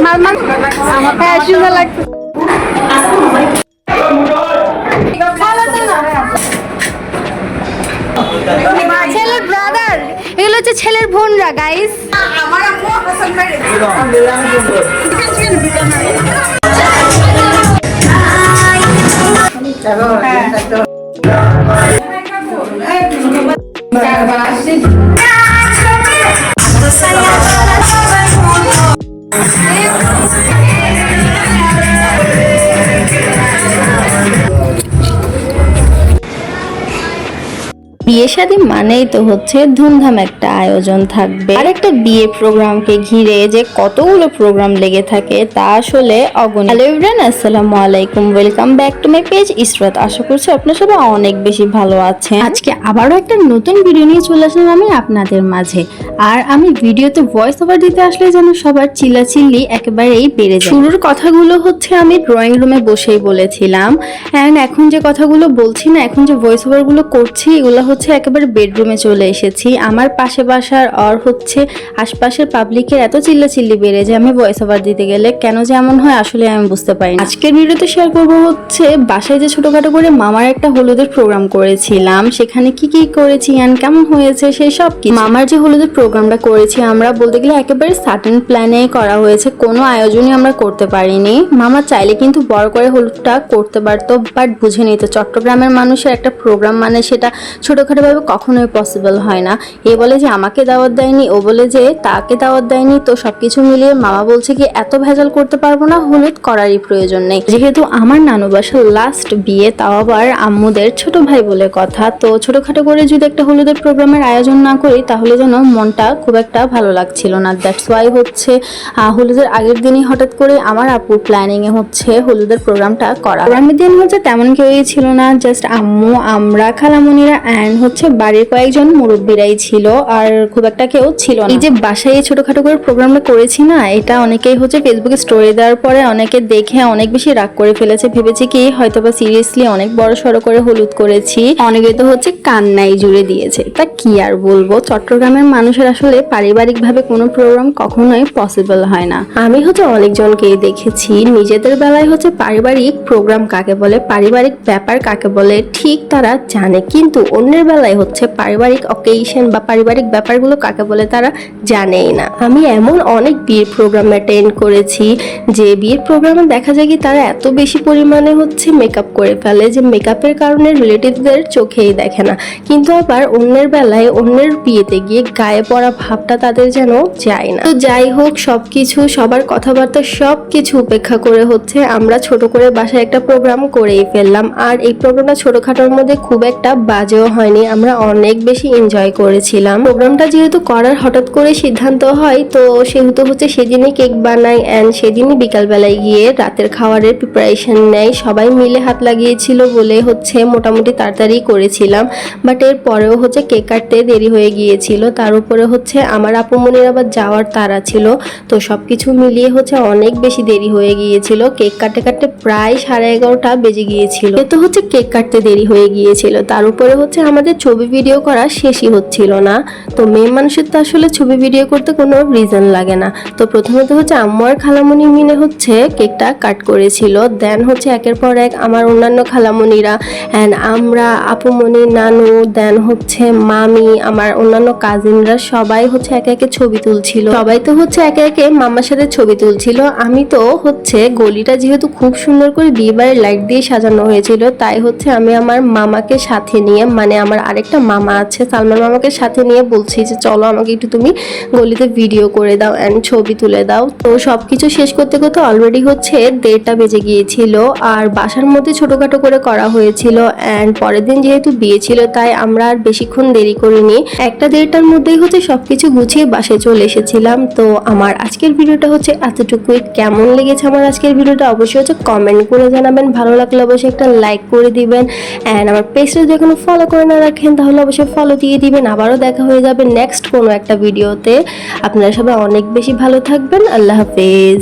মামা হ্যাঁ সুন্দর লাগছে। ছেলের ব্রাদার, এগুলো হচ্ছে ছেলের বোনরা গাইস। বিয়ে শাদী মানেই তো হচ্ছে ধুমধাম একটা আয়োজন থাকবে, আর একটা বিয়ে প্রোগ্রামকে ঘিরে যে কতগুলো প্রোগ্রাম লেগে থাকে তা আসলে অগণিত। হ্যালো এভরিওয়ান, আসসালামু আলাইকুম, welcome back to my page Israt. আশা করছি আপনারা সবাই অনেক বেশি ভালো আছেন। আজকে আবারও একটা নতুন ভিডিও নিয়ে চলে আসলাম আমি আপনাদের মাঝে। আর আমি ভিডিওতে ভয়েস ওভার দিতে আসলে যেন সবার চিল্লাচিল্লি একেবারেই বেড়ে যায়। শুরুর কথাগুলো হচ্ছে আমি ড্রয়িং রুমে বসেই বলেছিলাম, অ্যান্ড এখন যে কথাগুলো বলছি না, এখন যে ভয়েস ওভার গুলো করছি, এগুলো হচ্ছে একেবারে বেডরুমে চলে এসেছি। আমার পাশে বাসার আর হচ্ছে আশপাশের পাবলিকের এত চিল্লাচিল্লি বেড়ে যায় আমি ভয়েস ওভার দিতে গেলে, কেন যে এমন হয় আসলে আমি বুঝতে পারি না। আজকের ভিডিওতে শেয়ার করব হচ্ছে বাসায় যে ছোটখাটো করে মামার একটা হলুদের প্রোগ্রাম করেছিলাম, সেখানে কি কি করেছি এন্ড কেমন হয়েছে সেই সব কি। মামার যে হলুদের প্রোগ্রামটা করেছি আমরা বলতে গেলে একেবারে সার্টেন প্ল্যানে করা হয়েছে, কোনো আয়োজনই আমরা করতে পারিনি। মামা চাইলে কিন্তু বড় করে হলুদটা করতে পারতো, বাট বুঝে নিত চট্টগ্রামের মানুষের একটা প্রোগ্রাম মানে সেটা ছোটখাটো ভাবে কখনোই পসিবল হয় না। এ বলে যে আমাকে দাওয়াত দেয়নি, ও বলে যে তাকে দাওয়াত দেয়নি, তো সবকিছু মিলিয়ে মামা বলছে কি এত ভেজাল করতে পারবো না, হলুদ করারই প্রয়োজন নেই। যেহেতু আমার নানু বাসার লাস্ট বিয়ে, তাও আবার আম্মুদের ছোট ভাই বলে কথা, তো ছোটখাটো করে যদি একটা হলুদের প্রোগ্রামের আয়োজন না করি তাহলে যেন মনটা খুব একটা ভালো লাগছিল না। দ্যাটস ওয়াই হচ্ছে হলুদের আগের দিনই হঠাৎ করে আমার আপুর প্ল্যানিং এ হচ্ছে হলুদের প্রোগ্রামটা করা। প্রোগ্রামের দিন হচ্ছে তেমন কেউই ছিল না, জাস্ট আম্মু, আমরা, খালামণিরা অ্যান্ড হচ্ছে বাড়ির কয়েকজন মুরব্বীরাই ছিল, আর খুব একটা কেউ ছিল না। এই যে বাসায় ছোটখাটো করে প্রোগ্রামটা করেছি না, এটা অনেকেই হচ্ছে ফেসবুকে স্টোরি দেওয়ার পরে অনেকে দেখে অনেক বেশি রাগ করে ফেলেছে, ভেবেছে কি হয়তো বা সিরিয়াসলি অনেক বড় সড়ো করে হলুদ করেছি, অনেকে তো হচ্ছে কান্নাই জুড়ে দিয়েছে। তা কি আর বলবো, চট্টগ্রামের মানুষের আসলে পারিবারিক ভাবে কোনো প্রোগ্রাম কখনোই পসিবল হয় না। আমি হচ্ছে অনেকজনকেই দেখেছি নিজেদের বেলায় হচ্ছে পারিবারিক প্রোগ্রাম কাকে বলে, পারিবারিক ব্যাপার কাকে বলে ঠিক তারা জানে, কিন্তু অন্যের বেলায় হচ্ছে পারিবারিক অকেশন বা পারিবারিক ব্যাপারগুলো কাকে বলে তারা জানেই না। আমি এমন অনেক বিয়ের প্রোগ্রাম অ্যাটেন্ড করেছি যে বিয়ের প্রোগ্রামে দেখা যায় কি তারা এত বেশি পরিমাণে হচ্ছে মেকআপ করে ফেলে যে মেকআপের কারণে রিলেটিভদের চোখেই দেখে না, কিন্তু আবার অন্যের বেলায় অন্যের বিয়েতে গিয়ে গায়ে পড়া ভাবটা তাদের যেন যায় না। তো যাই হোক, সবকিছু সবার কথাবার্তা সবকিছু উপেক্ষা করে হচ্ছে আমরা ছোট করে বাসায় একটা প্রোগ্রাম করেই ফেললাম, আর এই প্রোগ্রামটা ছোটখাটোর মধ্যে খুব একটা বাজেও হয়নি, আমরা অনেক বেশি এনজয় করেছিলাম। প্রোগ্রামটা যেহেতু করার হঠাৎ করে সিদ্ধান্ত হয়, তো সেহেতু হচ্ছে সেদিনই কেক বানাই অ্যান্ড সেদিনই বিকালবেলায় গিয়ে রাতের খাবারের প্রিপারেশন নেয়, সবাই মিলে হাত লাগিয়েছিল বলে হচ্ছে মোটামুটি তাড়াতাড়ি করেছিলাম। বাট এর পরেও হচ্ছে কেক কাটতে দেরি হয়ে গিয়েছিল, তার উপরে হচ্ছে আমার আপুমনির আবার যাওয়ার তাড়া ছিল, তো সবকিছু মিলিয়ে হচ্ছে অনেক বেশি দেরি হয়ে গিয়েছিল। কেক কাটতে কাটতে প্রায় 11:30 বেজে গিয়েছিল, এ তো হচ্ছে কেক কাটতে দেরি হয়ে গিয়েছিল, তার উপরে হচ্ছে আমাদের ছবি ভিডিও করা শেষই হচ্ছিল না। তো মেয়ে মানুষের তো আসলে ছবি ভিডিও করতে কোনো রিজন লাগে না। তো প্রথমে তো হচ্ছে আম্মু আর খালামণি মিলে হচ্ছে কেকটা কাট করেছিল, দেন হচ্ছে একের পর এক আমার অন্যান্য খালামণিরা অ্যান্ড আমরা, আপুমণি, নানু, দেন হচ্ছে মামি, আমার অন্যান্য কাজিনরা সবাই হচ্ছে একে একে ছবি তুলছিল। সবাই তো হচ্ছে একে একে মামার সাথে ছবি তুলছিল। আমি তো হচ্ছে গলিটা যেহেতু খুব সুন্দর করে বিয়েবাড়ির লাইট দিয়ে সাজানো হয়েছিল, তাই হচ্ছে আমি আমার মামাকে সাথে নিয়ে, মানে আমার আরেকটা মামা আছে সালমান মামাকে সাথে নিয়ে বলছি যে চলো আমাকে একটু তুমি গলিতে ভিডিও করে দাও অ্যান্ড ছবি তুলে দাও। তো সবকিছু শেষ করতে করতে অলরেডি হচ্ছে 1:30 বেজে গিয়েছিল, আর বাসার মধ্যে ছোটখাটো করে করা হয়েছিল অ্যান্ড পরের দিন যেহেতু বিয়ে ছিল তাই আমরা আর বেশিক্ষণ দেরি করিনি, 1-1:30টার মধ্যেই হচ্ছে সবকিছু গুছিয়ে বাসায় চলে এসেছিলাম। তো আমার আজকের ভিডিওটা হচ্ছে এতটুকুই। কেমন লেগেছে আমার আজকের ভিডিওটা অবশ্যই হচ্ছে কমেন্ট করে জানাবেন, ভালো লাগলে অবশ্যই একটা লাইক করে দিবেন অ্যান্ড আমার পেজটা যদি এখনো ফলো করে না রাখেন তাহলে অবশ্যই ফলো দিয়ে দিবেন। আবারও দেখা হয়ে যাবে নেক্সট কোনো একটা ভিডিওতে। আপনারা সবাই অনেক বেশি ভালো থাকবেন। আল্লাহ হাফেজ।